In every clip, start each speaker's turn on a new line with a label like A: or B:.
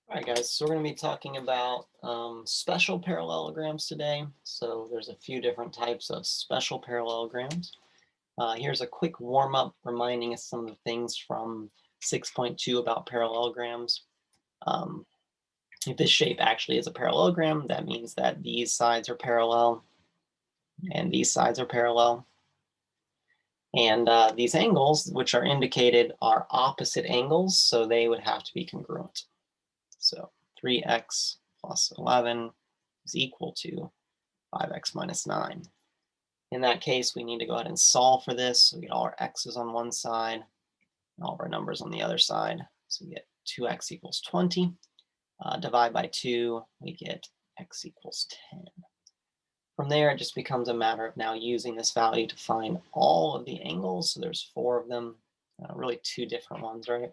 A: All right, guys, so we're going to be talking about special parallelograms today. So there's a few different types of special parallelograms. Here's a quick warm-up reminding us some of the things from 6.2 about parallelograms. Um, if this shape actually is a parallelogram, that means that these sides are parallel and these sides are parallel. And these angles, which are indicated, are opposite angles, so they would have to be congruent. So 3x plus 11 is equal to 5x minus 9. In that case, we need to go ahead and solve for this. So we get all our x's on one side and all of our numbers on the other side. So we get 2x equals 20. Divide by 2, we get x equals 10. From there, it just becomes a matter of now using this value to find all of the angles. So there's 4 of them, really 2 different ones, right?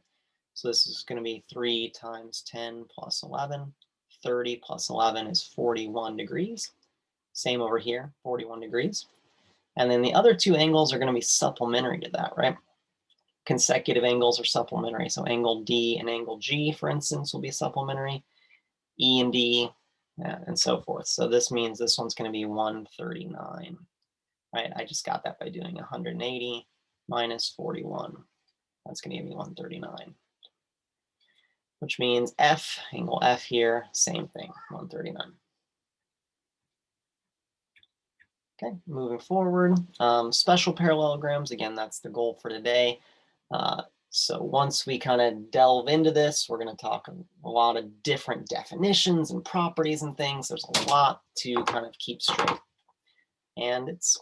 A: So this is going to be 3 times 10 plus 11. 30 plus 11 is 41 degrees. Same over here, 41 degrees. And then the other 2 angles are going to be supplementary to that, right? Consecutive angles are supplementary. So angle D and angle G, for instance, will be supplementary. E and D, and so forth. So this means this one's going to be 139, right? I just got that by doing 180 minus 41. That's going to give me 139. Which means F, angle F here, same thing, 139. Okay, moving forward, special parallelograms, again, that's the goal for today. So once we kind of delve into this, we're going to talk a lot of different definitions and properties and things. There's a lot to kind of keep straight. And it's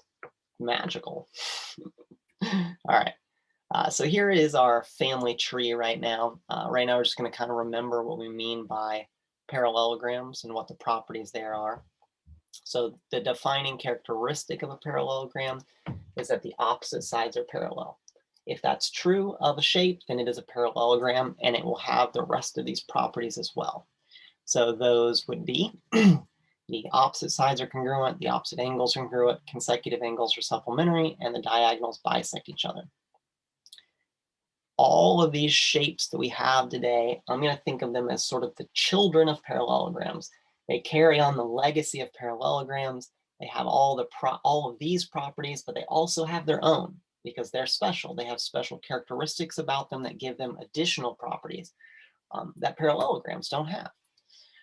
A: magical. All right. So here is our family tree right now. Right now, we're just going to kind of remember what we mean by parallelograms and what the properties there are. So the defining characteristic of a parallelogram is that the opposite sides are parallel. If that's true of a shape, then it is a parallelogram, and it will have the rest of these properties as well. So those would be the opposite sides are congruent, the opposite angles are congruent, consecutive angles are supplementary, and the diagonals bisect each other. All of these shapes that we have today, I'm going to think of them as sort of the children of parallelograms. They carry on the legacy of parallelograms. They have all of these properties, but they also have their own because they're special. They have special characteristics about them that give them additional properties that parallelograms don't have.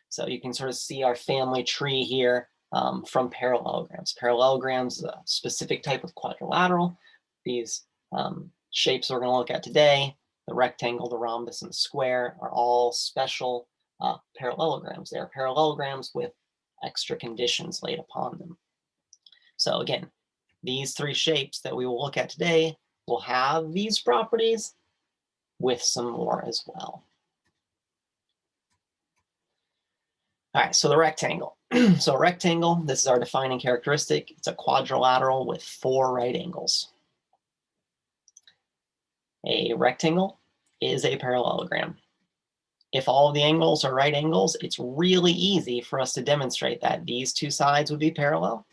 A: So you can sort of see our family tree here from parallelograms. Parallelograms is a specific type of quadrilateral. These shapes we're going to look at today, the rectangle, the rhombus, and the square, are all special parallelograms. They are parallelograms with extra conditions laid upon them. So again, these 3 shapes that we will look at today will have these properties with some more as well. All right, so the rectangle. So a rectangle, this is our defining characteristic. It's a quadrilateral with 4 right angles. A rectangle is a parallelogram. If all of the angles are right angles, it's really easy for us to demonstrate that these 2 sides would be parallel,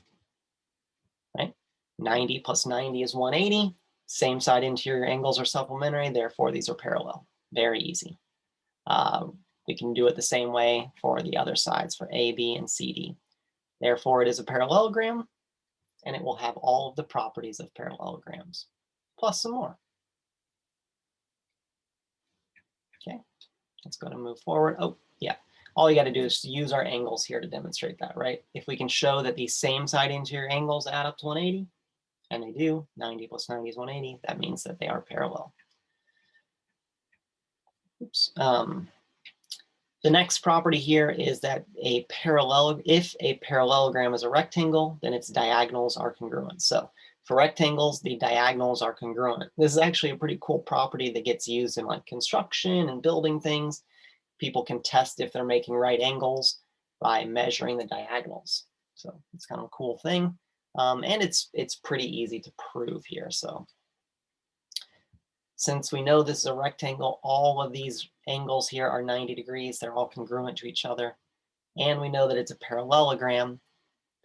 A: right? 90 plus 90 is 180. Same side interior angles are supplementary, therefore these are parallel. Very easy. We can do it the same way for the other sides, for AB and CD. Therefore, it is a parallelogram, and it will have all of the properties of parallelograms, plus some more. Okay, let's go to move forward. Oh, yeah. All you got to do is use our angles here to demonstrate that, right? If we can show that these same side interior angles add up to 180, and they do, 90 plus 90 is 180, that means that they are parallel. Oops. The next property here is that if a parallelogram is a rectangle, then its diagonals are congruent. So for rectangles, the diagonals are congruent. This is actually a pretty cool property that gets used in like construction and building things. People can test if they're making right angles by measuring the diagonals. So it's kind of a cool thing. And it's pretty easy to prove here. So since we know this is a rectangle, all of these angles here are 90 degrees. They're all congruent to each other. And we know that it's a parallelogram.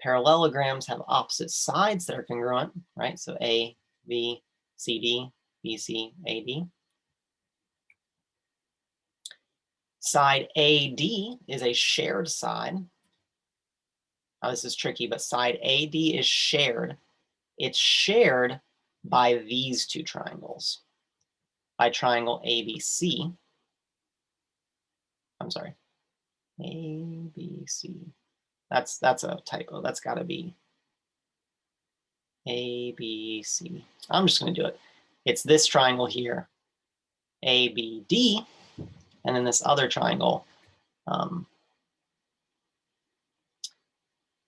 A: Parallelograms have opposite sides that are congruent, right? So A, B, C, D, B, C, A, D. Side AD is a shared side. Now this is tricky, but side AD is shared. It's shared by these two triangles. By triangle ABC. I'm sorry, ABC. That's a typo. That's got to be ABC. I'm just going to do it. It's this triangle here, ABD, and then this other triangle,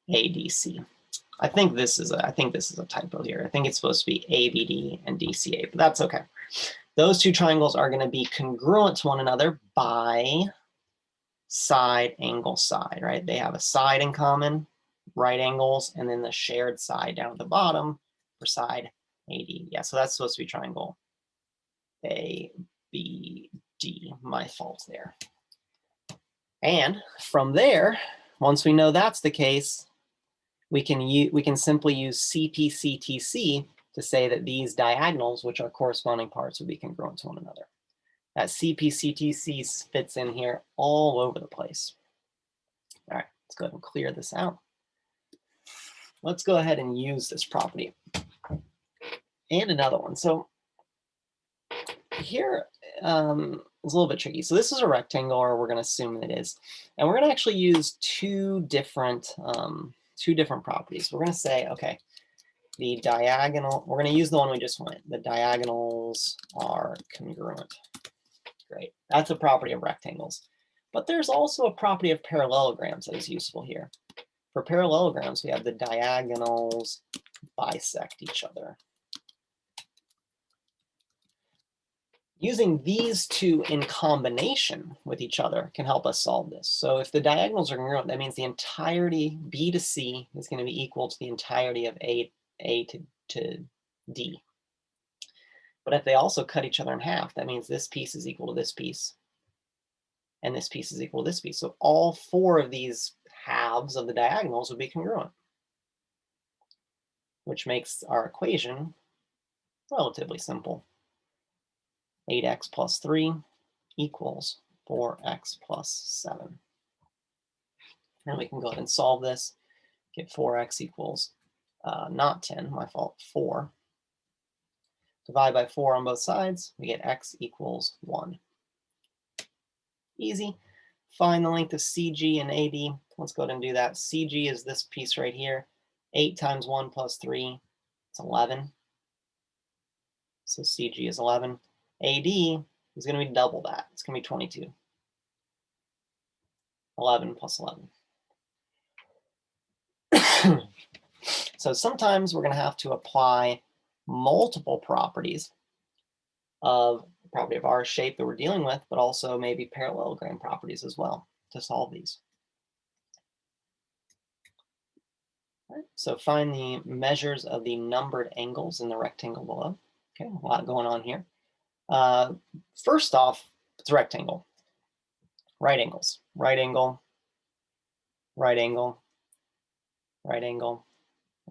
A: ADC. I think this is a typo here. I think it's supposed to be ABD and DCA, but that's okay. Those two triangles are going to be congruent to one another by side, angle, side, right? They have a side in common, right angles, and then the shared side down at the bottom for side AD. Yeah, so that's supposed to be triangle ABD. My fault there. And from there, once we know that's the case, we can simply use CPCTC to say that these diagonals, which are corresponding parts, would be congruent to one another. That CPCTC fits in here all over the place. All right, let's go ahead and clear this out. Let's go ahead and use this property. And another one. So here is a little bit tricky. So this is a rectangle, or we're going to assume it is. And we're going to actually use two different properties. We're going to say, okay, the diagonal, we're going to use the one we just went. The diagonals are congruent. Great. That's a property of rectangles. But there's also a property of parallelograms that is useful here. For parallelograms, we have the diagonals bisect each other. Using these two in combination with each other can help us solve this. So if the diagonals are congruent, that means the entirety B to C is going to be equal to the entirety of A to D. But if they also cut each other in half, that means this piece is equal to this piece, and this piece is equal to this piece. So all four of these halves of the diagonals would be congruent, which makes our equation relatively simple. 8x plus 3 equals 4x plus 7. And we can go ahead and solve this, get 4x equals, not 10, my fault, 4. Divide by 4 on both sides, we get x equals 1. Easy. Find the length of CG and AD. Let's go ahead and do that. CG is this piece right here. 8 times 1 plus 3, it's 11. So CG is 11. AD is going to be double that. It's going to be 22. 11 plus 11. So sometimes we're going to have to apply multiple properties of the property of our shape that we're dealing with, but also maybe parallelogram properties as well to solve these. All right, so find the measures of the numbered angles in the rectangle below. Okay, a lot going on here. First off, it's a rectangle. Right angles, right angle, right angle, right angle,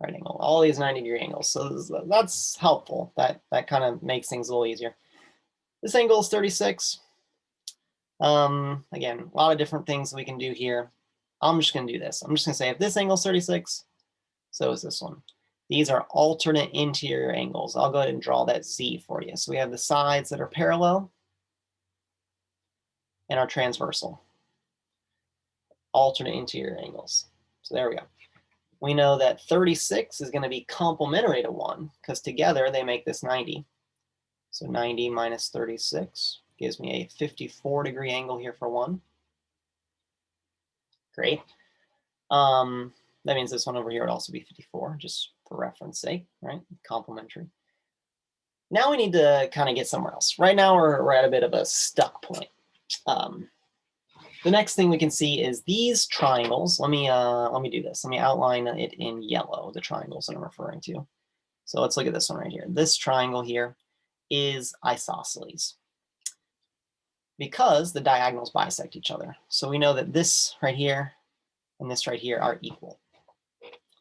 A: right angle. All these 90-degree angles. So that's helpful. That kind of makes things a little easier. This angle is 36. Again, a lot of different things we can do here. I'm just going to do this. I'm just going to say if this angle is 36, so is this one. These are alternate interior angles. I'll go ahead and draw that Z for you. So we have the sides that are parallel and are transversal. Alternate interior angles. So there we go. We know that 36 is going to be complementary to 1 because together they make this 90. So 90 minus 36 gives me a 54-degree angle here for 1. Great. That means this one over here would also be 54, just for reference sake, right? Complementary. Now we need to kind of get somewhere else. Right now we're at a bit of a stuck point. The next thing we can see is these triangles. Let me do this. Let me outline it in yellow, the triangles that I'm referring to. So let's look at this one right here. This triangle here is isosceles because the diagonals bisect each other. So we know that this right here and this right here are equal.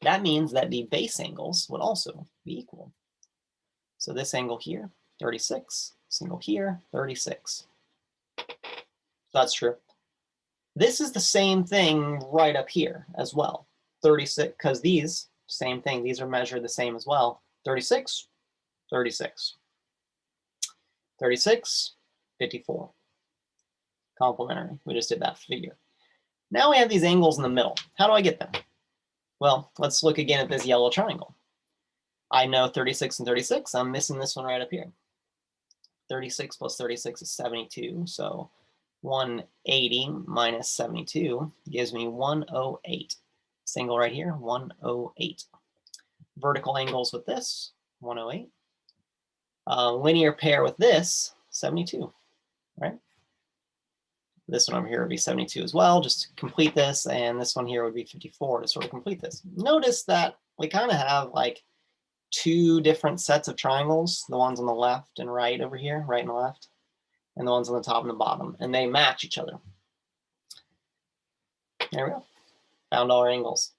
A: That means that the base angles would also be equal. So this angle here, 36, this angle here, 36. So that's true. This is the same thing right up here as well. 36, because these, same thing, these are measured the same as well. 36, 36. 36, 54. Complementary. We just did that figure. Now we have these angles in the middle. How do I get them? Well, let's look again at this yellow triangle. I know 36 and 36. I'm missing this one right up here. 36 plus 36 is 72. So 180 minus 72 gives me 108. This angle right here, 108. Vertical angles with this, 108. Linear pair with this, 72, right? This one over here would be 72 as well, just to complete this, and this one here would be 54 to sort of complete this. Notice that we kind of have like two different sets of triangles, the ones on the left and right over here, right and left, and the ones on the top and the bottom, and they match each other. There we go, found all our angles.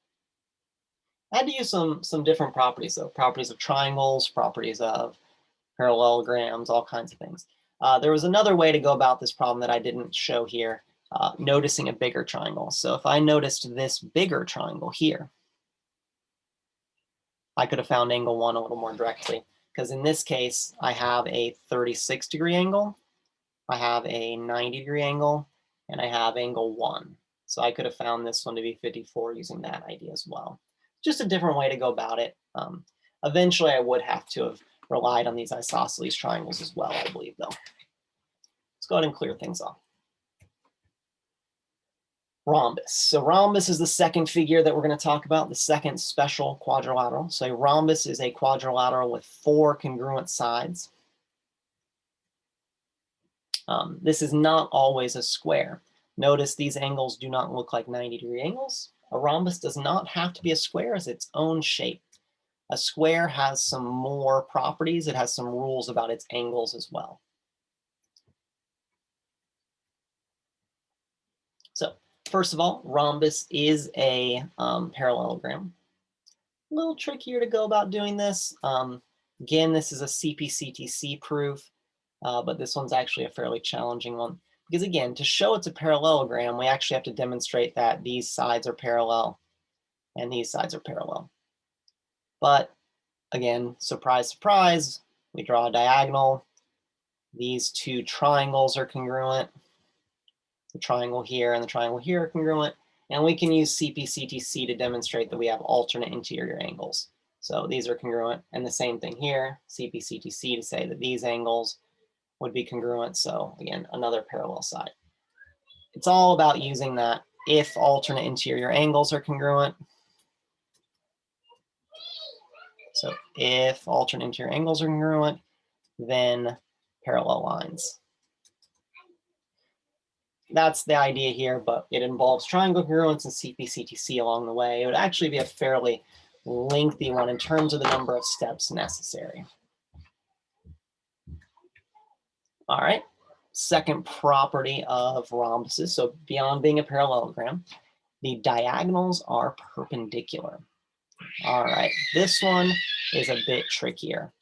A: I had to use some different properties though, properties of triangles, properties of parallelograms, all kinds of things. There was another way to go about this problem that I didn't show here, noticing a bigger triangle. So if I noticed this bigger triangle here, I could have found angle 1 a little more directly, because in this case, I have a 36-degree angle, I have a 90-degree angle, and I have angle 1. So I could have found this one to be 54 using that idea as well. Just a different way to go about it. Eventually, I would have to have relied on these isosceles triangles as well, I believe, though. Let's go ahead and clear things off. Rhombus. So rhombus is the second figure that we're going to talk about, the second special quadrilateral. So a rhombus is a quadrilateral with 4 congruent sides. This is not always a square. Notice these angles do not look like 90-degree angles. A rhombus does not have to be a square as its own shape. A square has some more properties. It has some rules about its angles as well. So first of all, rhombus is a parallelogram. A little trickier to go about doing this. Again, this is a CP/CTC proof, but this one's actually a fairly challenging one. Because again, to show it's a parallelogram, we actually have to demonstrate that these sides are parallel and these sides are parallel. But again, surprise, surprise, we draw a diagonal. These two triangles are congruent. The triangle here and the triangle here are congruent. And we can use CP/CTC to demonstrate that we have alternate interior angles. So these are congruent. And the same thing here, CP/CTC to say that these angles would be congruent. So again, another parallel side. It's all about using that if alternate interior angles are congruent. So if alternate interior angles are congruent, then parallel lines. That's the idea here, but it involves triangle congruence and CP/CTC along the way. It would actually be a fairly lengthy one in terms of the number of steps necessary. All right, second property of rhombuses. So beyond being a parallelogram, the diagonals are perpendicular. All right, this one is a bit trickier.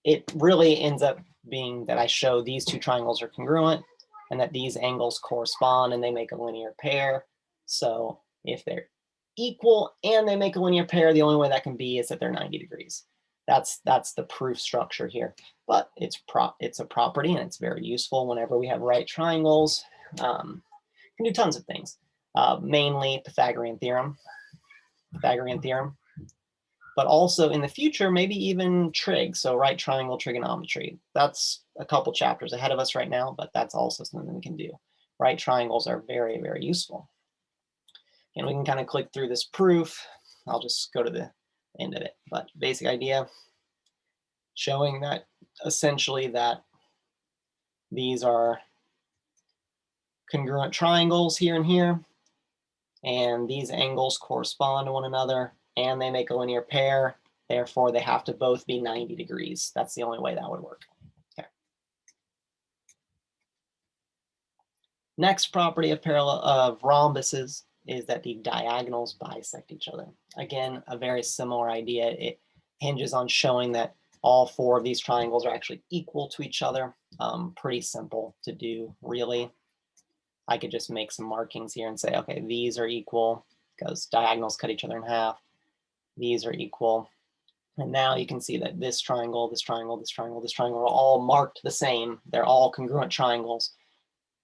A: It really ends up being that I show these two triangles are congruent and that these angles correspond and they make a linear pair. So if they're equal and they make a linear pair, the only way that can be is that they're 90 degrees. That's the proof structure here. But it's a property and it's very useful whenever we have right triangles. Can do tons of things, mainly Pythagorean theorem, but also in the future, maybe even trig, so right triangle trigonometry. That's a couple chapters ahead of us right now, but that's also something we can do. Right triangles are very, very useful. And we can kind of click through this proof. I'll just go to the end of it, but basic idea, showing that essentially that these are congruent triangles here and here, and these angles correspond to one another, and they make a linear pair. Therefore, they have to both be 90 degrees. That's the only way that would work. Okay. Next property of rhombuses is that the diagonals bisect each other. Again, a very similar idea. It hinges on showing that all 4 of these triangles are actually equal to each other. Pretty simple to do, really. I could just make some markings here and say, okay, these are equal because diagonals cut each other in half. These are equal. And now you can see that this triangle, this triangle, this triangle, this triangle are all marked the same. They're all congruent triangles.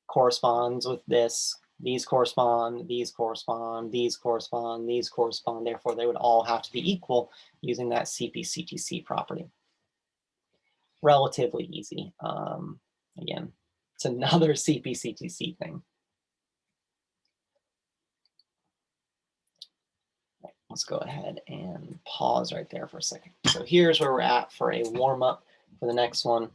A: Corresponds with this. These correspond, these correspond, these correspond, these correspond. Therefore, they would all have to be equal using that CP-CTC property. Relatively easy. Again, it's another CP-CTC thing. Let's go ahead and pause right there for a second. So here's where we're at for a warm-up for the next one.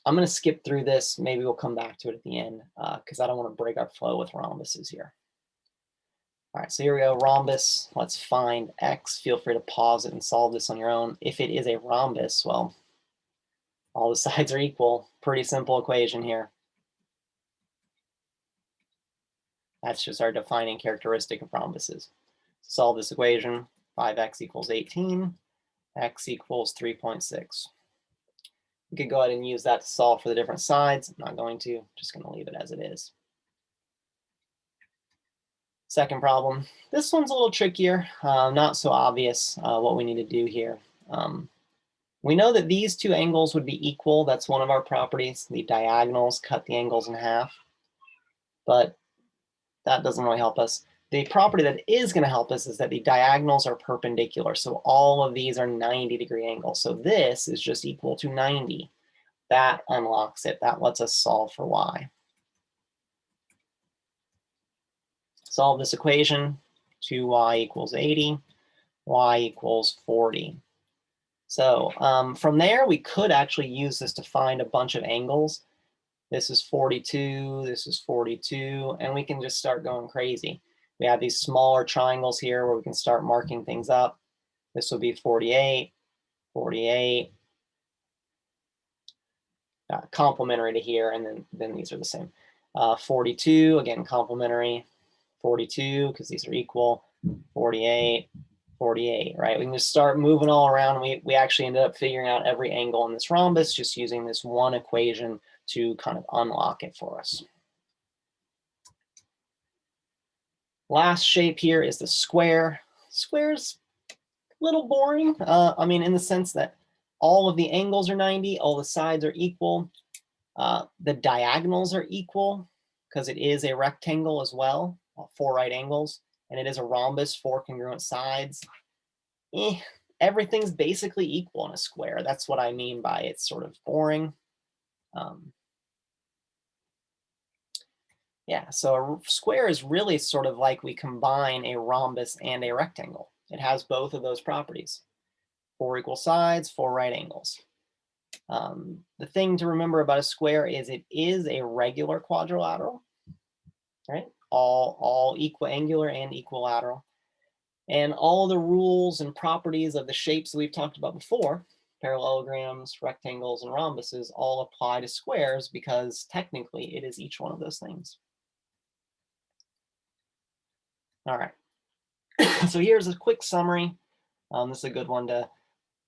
A: I'm going to skip through this. Maybe we'll come back to it at the end because I don't want to break our flow with rhombuses here. All right, so here we go, rhombus. Let's find x. Feel free to pause it and solve this on your own. If it is a rhombus, well, all the sides are equal. Pretty simple equation here. That's just our defining characteristic of rhombuses. Solve this equation, 5x equals 18, x equals 3.6. We could go ahead and use that to solve for the different sides. I'm not going to, just going to leave it as it is. Second problem, this one's a little trickier, not so obvious what we need to do here. We know that these two angles would be equal. That's one of our properties. The diagonals cut the angles in half, but that doesn't really help us. The property that is going to help us is that the diagonals are perpendicular. So all of these are 90-degree angles. So this is just equal to 90. That unlocks it. That lets us solve for y. Solve this equation. 2y equals 80. Y equals 40. So from there, we could actually use this to find a bunch of angles. This is 42. This is 42. And we can just start going crazy. We have these smaller triangles here where we can start marking things up. This will be 48, 48, complementary to here, and then these are the same. 42, again, complementary. 42, because these are equal. 48, 48, right? We can just start moving all around. We actually ended up figuring out every angle in this rhombus just using this one equation to kind of unlock it for us. Last shape here is the square. Square's a little boring. I mean, in the sense that all of the angles are 90, all the sides are equal. The diagonals are equal because it is a rectangle as well, 4 right angles, and it is a rhombus, 4 congruent sides. Everything's basically equal in a square. That's what I mean by it's sort of boring. Yeah, so a square is really sort of like we combine a rhombus and a rectangle. It has both of those properties. 4 equal sides, 4 right angles. The thing to remember about a square is it is a regular quadrilateral, right? All equiangular and equilateral. And all the rules and properties of the shapes that we've talked about before, parallelograms, rectangles, and rhombuses, all apply to squares because technically it is each one of those things. All right, so here's a quick summary. This is a good one to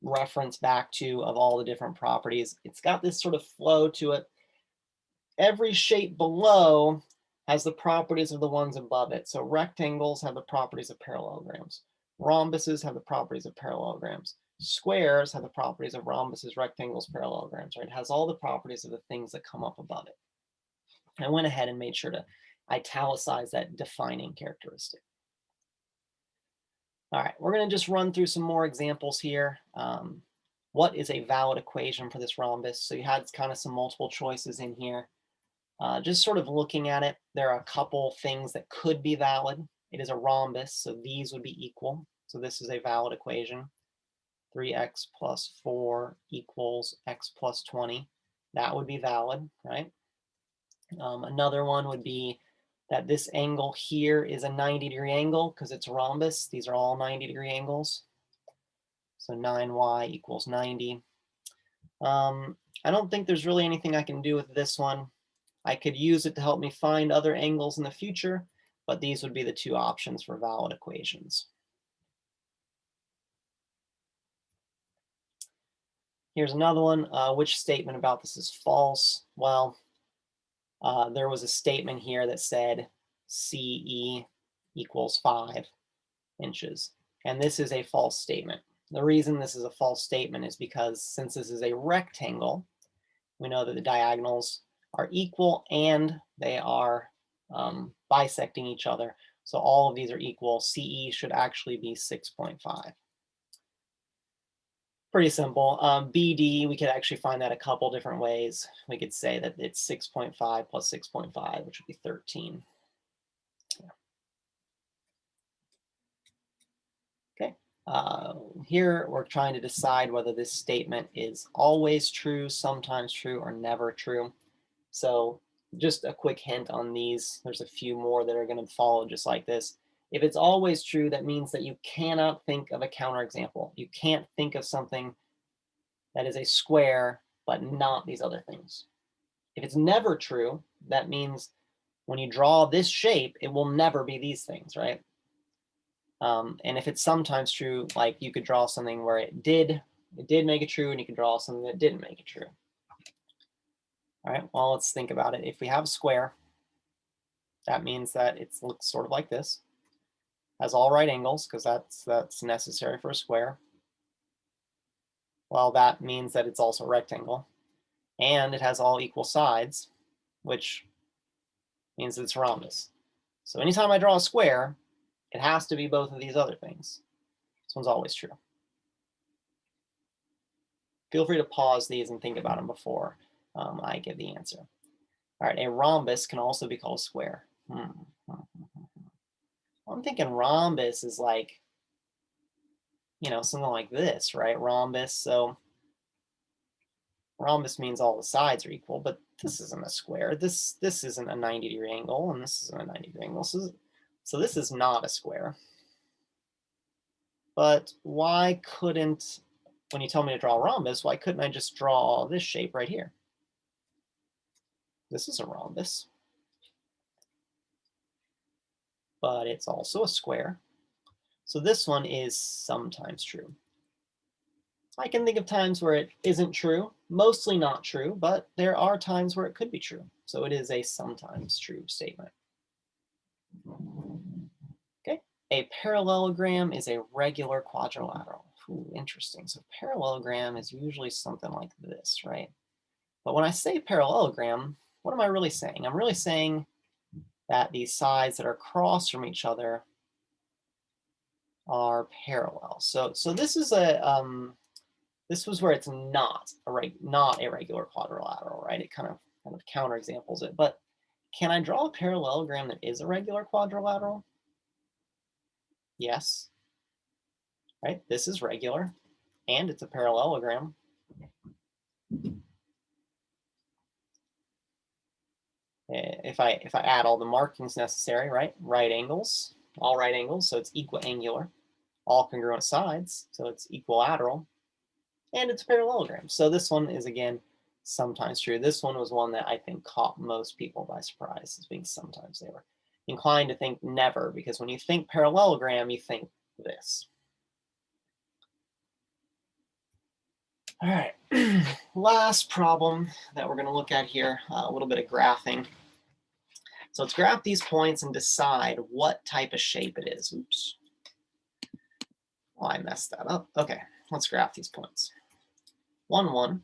A: reference back to of all the different properties. It's got this sort of flow to it. Every shape below has the properties of the ones above it. So rectangles have the properties of parallelograms. Rhombuses have the properties of parallelograms. Squares have the properties of rhombuses, rectangles, parallelograms, right? It has all the properties of the things that come up above it. I went ahead and made sure to italicize that defining characteristic. All right, we're going to just run through some more examples here. What is a valid equation for this rhombus? So you had kind of some multiple choices in here. Just sort of looking at it, there are a couple things that could be valid. It is a rhombus, so these would be equal. So this is a valid equation. 3x plus 4 equals x plus 20. That would be valid, right? Another one would be that this angle here is a 90-degree angle because it's a rhombus. These are all 90-degree angles. So 9y equals 90. I don't think there's really anything I can do with this one. I could use it to help me find other angles in the future, but these would be the 2 options for valid equations. Here's another one. Which statement about this is false? Well, there was a statement here that said CE equals 5 inches. And this is a false statement. The reason this is a false statement is because since this is a rectangle, we know that the diagonals are equal and they are bisecting each other. So all of these are equal. CE should actually be 6.5. Pretty simple. BD, we could actually find that a couple different ways. We could say that it's 6.5 plus 6.5, which would be 13. Yeah. Okay. Here we're trying to decide whether this statement is always true, sometimes true, or never true. So just a quick hint on these. There's a few more that are going to follow just like this. If it's always true, that means that you cannot think of a counterexample. You can't think of something that is a square, but not these other things. If it's never true, that means when you draw this shape, it will never be these things, right? And if it's sometimes true, like you could draw something where it did make it true, and you could draw something that didn't make it true. All right, well, let's think about it. If we have a square, that means that it looks sort of like this. Has all right angles, because that's necessary for a square. Well, that means that it's also a rectangle. And it has all equal sides, which means it's a rhombus. So anytime I draw a square, it has to be both of these other things. This one's always true. Feel free to pause these and think about them before I give the answer. All right, a rhombus can also be called a square. I'm thinking rhombus is like, something like this, right? Rhombus. So rhombus means all the sides are equal, but this isn't a square. This isn't a 90-degree angle, and this isn't a 90-degree angle. So this is not a square. But why couldn't, when you tell me to draw a rhombus, why couldn't I just draw this shape right here? This is a rhombus, but it's also a square. So this one is sometimes true. I can think of times where it isn't true, mostly not true, but there are times where it could be true. So it is a sometimes true statement. Okay, a parallelogram is a regular quadrilateral. Ooh, interesting. So parallelogram is usually something like this, right? But when I say parallelogram, what am I really saying? I'm really saying that these sides that are across from each other are parallel. So this is this was where it's not a regular quadrilateral, right? It kind of counterexamples it. But can I draw a parallelogram that is a regular quadrilateral? Yes. Right? This is regular, and it's a parallelogram. If I add all the markings necessary, right? Right angles, all right angles, so it's equiangular. All congruent sides, so it's equilateral. And it's a parallelogram. So this one is, again, sometimes true. This one was one that I think caught most people by surprise as being sometimes. They were inclined to think never, because when you think parallelogram, you think this. All right, last problem that we're going to look at here, a little bit of graphing. So let's graph these points and decide what type of shape it is. Oops. Oh, I messed that up. Okay, let's graph these points. 1, 1.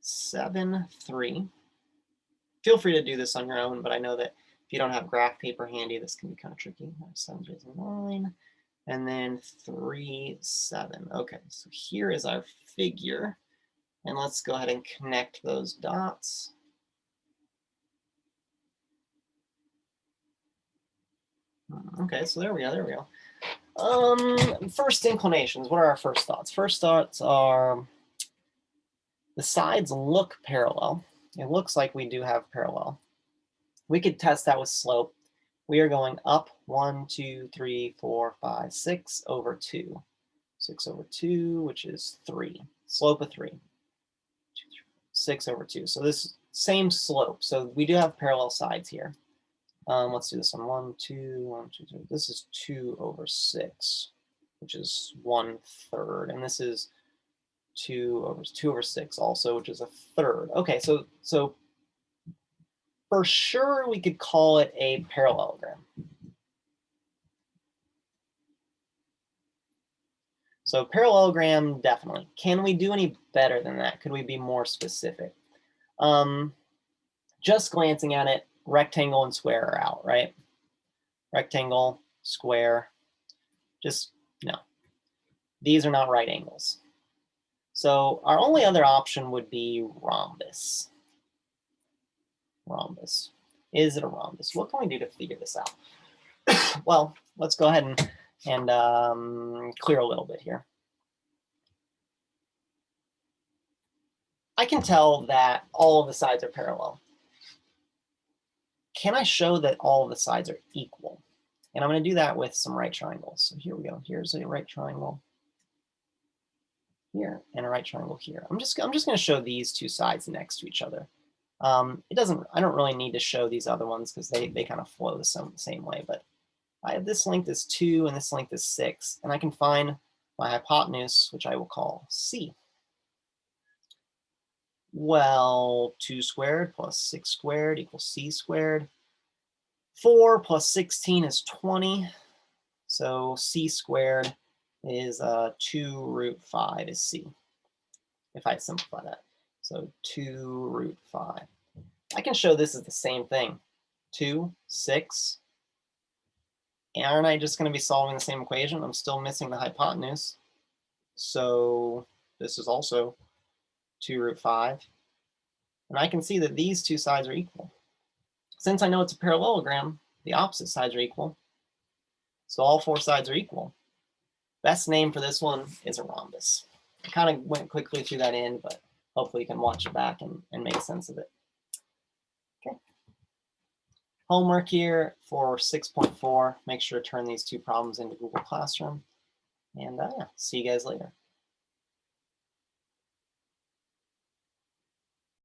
A: 7, 3. Feel free to do this on your own, but I know that if you don't have graph paper handy, this can be kind of tricky. 7, 3, 9, and then 3, 7. Okay, so here is our figure, and let's go ahead and connect those dots. Okay, so there we go. First inclinations. What are our first thoughts? First thoughts are the sides look parallel. It looks like we do have parallel. We could test that with slope. We are going up 1, 2, 3, 4, 5, 6 over 2. 6 over 2, which is 3. Slope of 3. 6 over 2. So this same slope. So we do have parallel sides here. Let's do this one. 1, 2, 1, 2, 3. This is 2 over 6, which is 1/3. And this is 2 over 6 also, which is a third. Okay, so for sure we could call it a parallelogram. So parallelogram, definitely. Can we do any better than that? Could we be more specific? Just glancing at it, rectangle and square are out, right? Rectangle, square, just no. These are not right angles. So our only other option would be rhombus. Rhombus. Is it a rhombus? What can we do to figure this out? Well, let's go ahead and clear a little bit here. I can tell that all of the sides are parallel. Can I show that all of the sides are equal? And I'm going to do that with some right triangles. So here we go. Here's a right triangle here and a right triangle here. I'm just going to show these two sides next to each other. I don't really need to show these other ones because they kind of flow the same way, but I have this length is 2 and this length is 6, and I can find my hypotenuse, which I will call C. Well, 2 squared plus 6 squared equals C squared. 4 plus 16 is 20. So C squared is 2 root 5 is C, if I simplify that. So 2 root 5. I can show this is the same thing. 2, 6. Aren't I just going to be solving the same equation? I'm still missing the hypotenuse. So this is also 2 root 5. And I can see that these two sides are equal. Since I know it's a parallelogram, the opposite sides are equal. So all 4 sides are equal. Best name for this one is a rhombus. I kind of went quickly through that end, but hopefully you can watch it back and make sense of it. Okay. Homework here for 6.4. Make sure to turn these 2 problems into Google Classroom. And yeah, see you guys later.